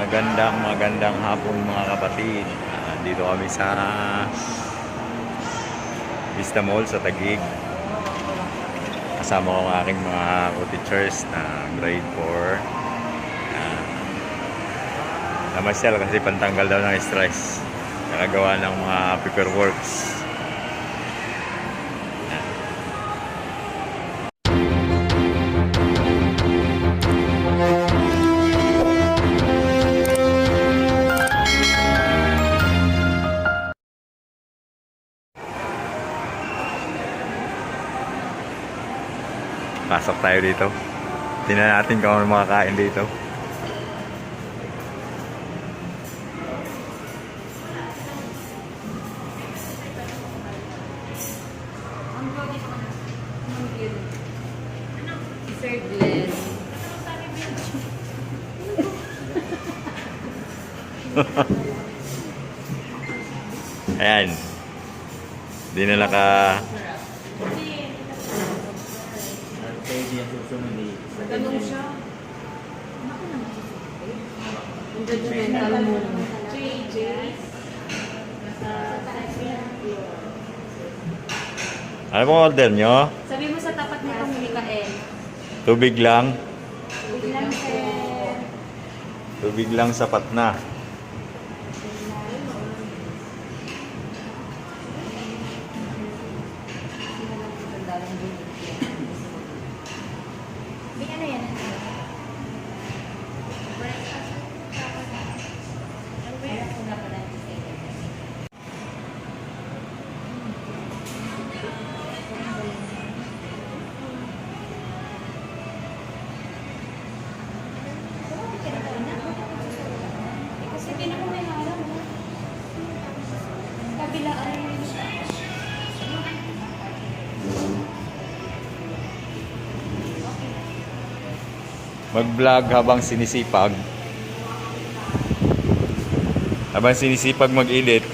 Magandang hapon mga kapatid. Dito kami sa Vista Mall sa Taguig. Kasama ko ang aking mga co-teachers na grade 4. Namasyal kasi pantanggal daw ng stress. Nakagawa ng mga paperworks. Pasok tayo dito. Tingnan natin kung ano makakain dito. Ayan. Di na naka... Ganun siya. Ang judgmental mo. JJ. Ano pong order nyo? Sabi mo sa tapat nitong Mikael. Tubig lang. Tubig lang, sir. Tubig lang sapat na. Mag-vlog habang sinisipag. Habang sinisipag mag-edit.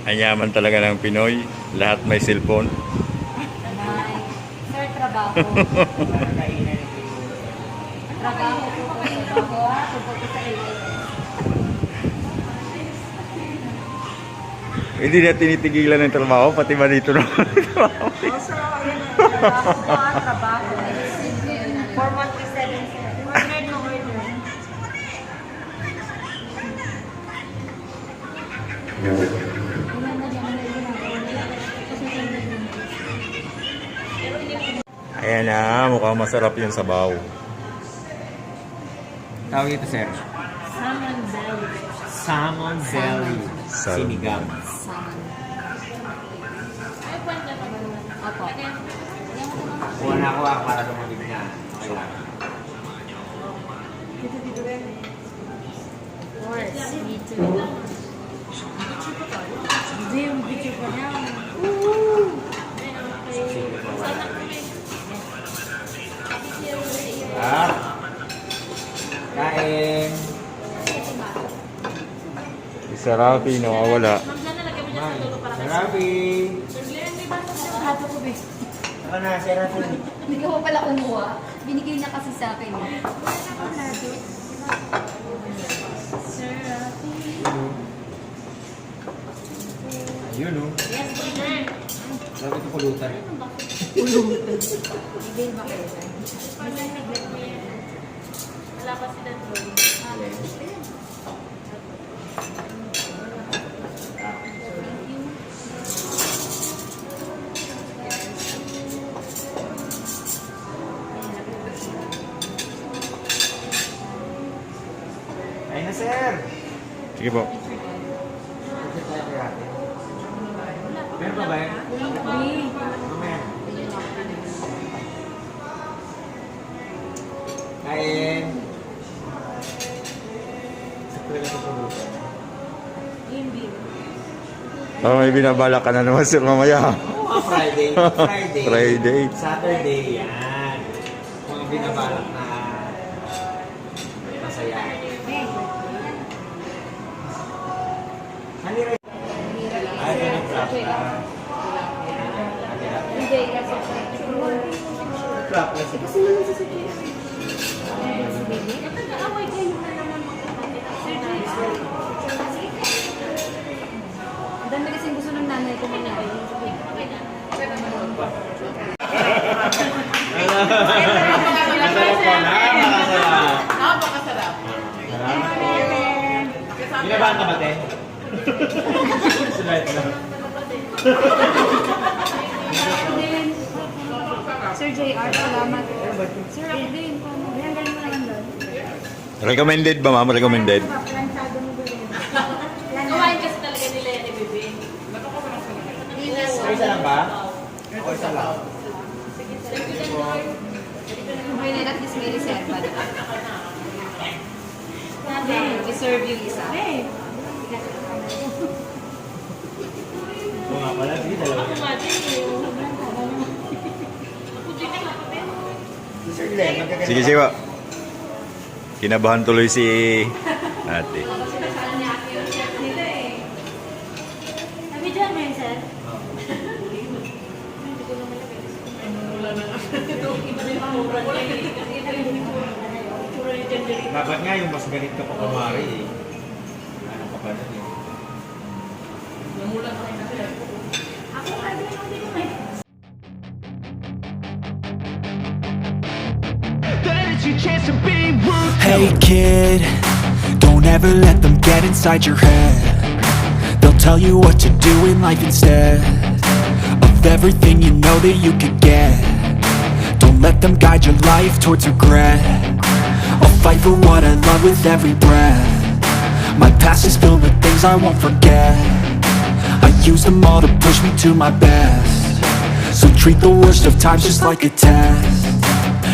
Anyaman talaga ng Pinoy. Lahat may cellphone. Sir, trabaho. Trabaho po ha. Tugod sa LS. Hindi na tinitigilan ng trabaho, pati ba dito naman trabaho? Trabaho. 4137, sir. Order no order. Ayan na, mukhang masarap yung sabaw. Tawag ito, sir. Salmon belly. Salmon belly. Sinigang. Salmon. Ay, kwenta pa ba naman? Opo. Kuha na ako para dumamig na. Okay lang. Dito rin. Of course, me too. Hindi yung picture pa niya. Ah. Kain. Isa Rafi, nawawala. Rafi. Hato ko, be. Saka na, si Rafi. Hindi ka pa pala kumuha. Binigay na kasi sa akin. Sir Rafi. Ayun, oh. Yes, sir. Sabi ko pulutan. Ibig ba kayo? Pag nag-neglect mo yan, wala pa sila doon. Ayun na, sir. Sige po. Meron ba ba yan? Mamaya. Kain. Sakto na ito pulutan. Oh, may binabala ka na naman sir mamaya. Friday. Friday. Saturday yan. Mga binabalak na masaya. Halira. Ay, ito nag-flap na. Hindi, kasi Flap na siya. kasi naman sa sakit. Nag-aaway kayo na naman magkakapit. Ang dami kasing gusto ng nanay ko mangyari. Masarap po na. Napakasarap. Ginabahan ka ba, te? Sulit na. Sir JR, salamat. Sir Alvin, yan galing mo na lang doon. Recommended ba ma'am? Recommended? Lansado mo doon. Kumain kasi talaga nila yan ni Bebe. Isa lang ba? O isa lang? Okay na, at least may reserva. I-serve yung isa. Oo nga pala. Sige, dalawa Ako yan. nga din eh. Ako din na kapatid. Sir Glenn, magkaganda. Sige, sige po. Kinabahan tuloy si ate. Sinasabi niya ako yung chef nila eh. Sabi dyan mo yun, sir? Iba na yung pamura niya eh. Kasi ito yung pura ni Jandi. Dapat nga yung mas galit ka pa kumari eh. Ano ka pa na din? Namulan ka kasi. Ako kasi yung hindi ko may... Hey kid, don't ever let them get inside your head. They'll tell you what to do in life instead of everything you know that you could get. Don't let them guide your life towards regret. I'll fight for what I love with every breath. My past is filled with things I won't forget. I use them all to push me to my best. So treat the worst of times just like a test.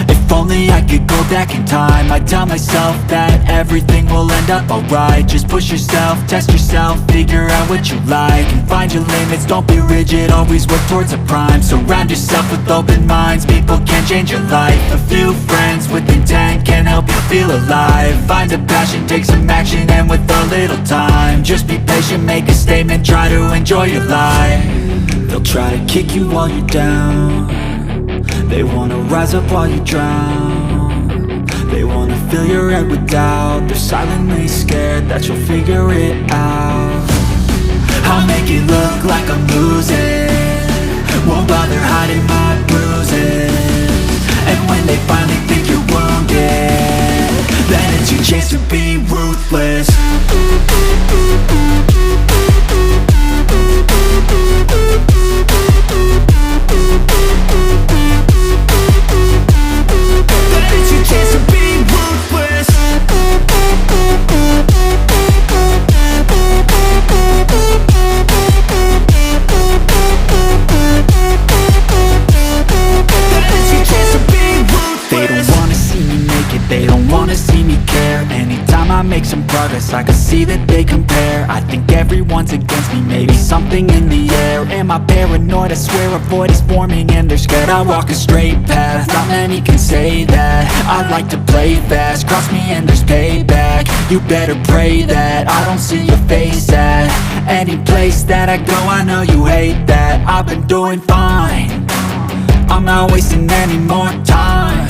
If only I could go back in time, I'd tell myself that everything will end up alright. Just push yourself, test yourself, figure out what you like, and find your limits, don't be rigid, always work towards a prime. Surround yourself with open minds, people can change your life. A few friends with intent can help you feel alive. Find a passion, take some action, and with a little time, just be patient, make a statement, try to enjoy your life. They'll try to kick you while you're down. They wanna rise up while you drown. They wanna fill your head with doubt. They're silently scared that you'll figure it out. I'll make it look like I'm losing, won't bother hiding my bruises. And when they finally think you're wounded, then it's your chance to be ruthless. Make some progress, I can see that they compare. I think everyone's against me, maybe something in the air. Am I paranoid? I swear a void is forming and they're scared. I walk a straight path, not many can say that. I like to play fast, cross me and there's payback. You better pray that I don't see your face at any place that I go. I know you hate that. I've been doing fine, I'm not wasting any more time.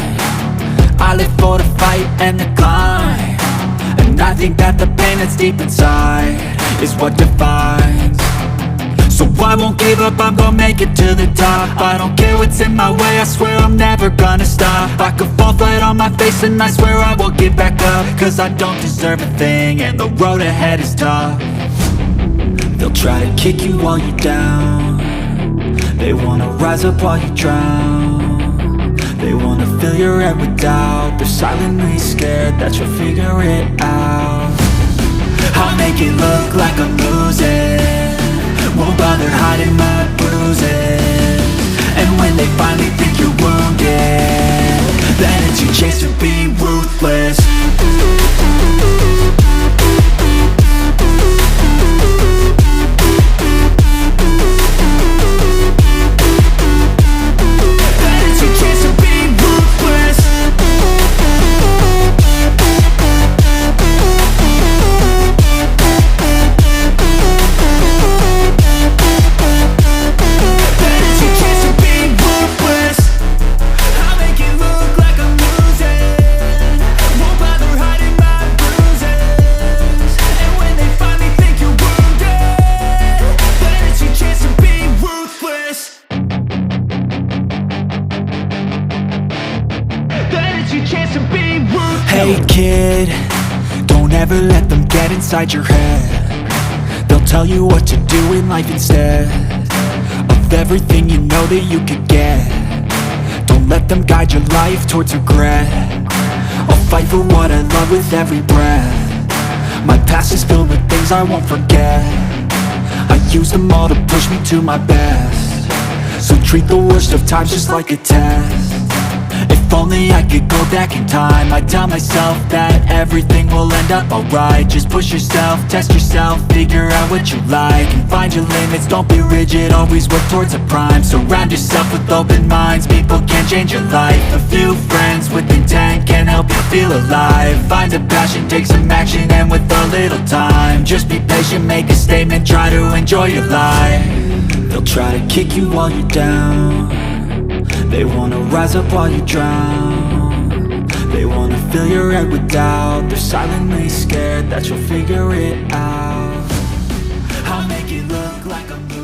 I live for the fight and the climb. And I think that the pain that's deep inside is what defines. So So I won't give up, I'm gonna make it to the top. I don't care what's in my way, I swear I'm never gonna stop. I could fall flat on my face and I swear I will get back up. Cause I don't deserve a thing and the road ahead is tough. They'll try to kick you while you're down. They wanna rise up while you drown. They wanna fill your head with doubt. They're silently scared that you'll figure it out. I'll make it look like I'm losing, won't bother hiding my bruises. And when they finally think you're wounded, then it's your chance to be ruthless. Hey kid, don't ever let them get inside your head. They'll tell you what to do in life instead of everything you know that you could get. Don't let them guide your life towards regret. I'll fight for what I love with every breath. My past is filled with things I won't forget. I use them all to push me to my best. So treat the worst of times just like a test. If only I could go back in time, I'd tell myself that everything will end up alright. Just push yourself, test yourself, figure out what you like, and find your limits, don't be rigid, always work towards a prime. Surround yourself with open minds, people can change your life. A few friends with intent can help you feel alive. Find a passion, take some action, and with a little time, just be patient, make a statement, try to enjoy your life. They'll try to kick you while you're down. They wanna rise up while you drown. They wanna fill your head with doubt. They're silently scared that you'll figure it out. I'll make it look like I'm losing.